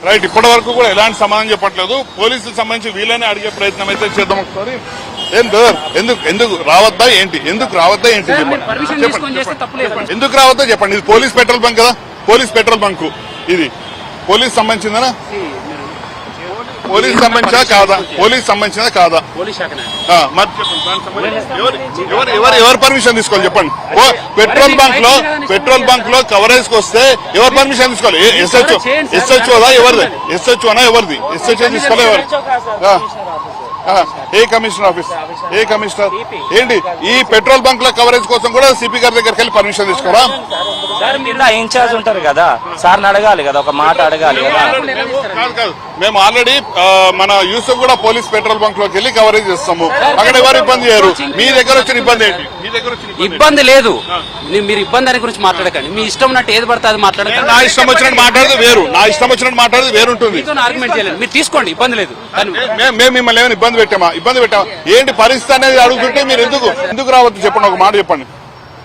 Right, ఇప్పటి వరకు కూడా ఎలాంటి సమాధానం చెప్పట్లేదు. పోలీసులకు సంబంధించి వీళ్ళనే అడిగే ప్రయత్నం అయితే చేద్దాం ఒకసారి. ఏం బ్రదర్, ఎందుకు రావద్దా ఏంటి, ఎందుకు రావద్దా ఏంటి చెప్పండి, ఎందుకు రావద్దా చెప్పండి. ఇది పోలీస్ పెట్రోల్ బంక్ కదా, పోలీస్ పెట్రోల్ బంక్ ఇది పోలీస్ సంబంధించిందనా, పోలీస్ సంబంధించినా కాదా, పోలీస్ సంబంధించినా కాదా, మరి చెప్పండి ఎవరు పర్మిషన్ తీసుకోవాలి చెప్పండి. పెట్రోల్ బంక్ లో కవరేజ్ కి వస్తే ఎవరు పర్మిషన్ తీసుకోవాలి? ఎస్హెచ్ఓదా ఎవరిది, ఎస్హెచ్ఓనా ఎవరిది, ఎస్హెచ్ఓ తీసుకోవాలి ఎవరు? ఏ కమిషనర్ ఆఫీస్, ఏ కమిషనర్ ఏంటి? ఈ పెట్రోల్ బంక్ లో కవరేజ్ కోసం కూడా సిపి గారి దగ్గరికి వెళ్ళి పర్మిషన్ తీసుకోరా? సార్ మీరు ఇన్ఛార్జ్ ఉంటారు కదా, సార్ని అడగాలి కదా, ఒక మాట అడగాలి కదా. కాదు, మేము ఆల్రెడీ మన యూసఫ్ కూడా పోలీస్ పెట్రోల్ బంక్ లోకి వెళ్ళి కవరేజ్ చేస్తాము. అక్కడ ఎవరు ఇబ్బంది చేయరు. మీ దగ్గర వచ్చిన ఇబ్బంది ఏంటి? మీ దగ్గర వచ్చిన ఇబ్బంది లేదు, మీరు ఇబ్బంది అని గురించి మాట్లాడకండి. మీ ఇష్టం ఉన్నట్టు ఏది పడితే అది మాట్లాడకండి. నా ఇష్టం వచ్చినట్టు మాట్లాడేది వేరు, నా ఇష్టం వచ్చినట్టు మాట్లాడేది వేరుంటుంది. ఆర్గ్యుమెంట్ చేయలేదు, మీరు తీసుకోండి, ఇబ్బంది లేదు. మేము మిమ్మల్ని ఏమైనా ఇబ్బంది పెట్టామా ఏంటి పరిస్థితి అనేది అడుగుతుంటే మీరు ఎందుకు రావద్దు చెప్పండి, ఒక మాట చెప్పండి.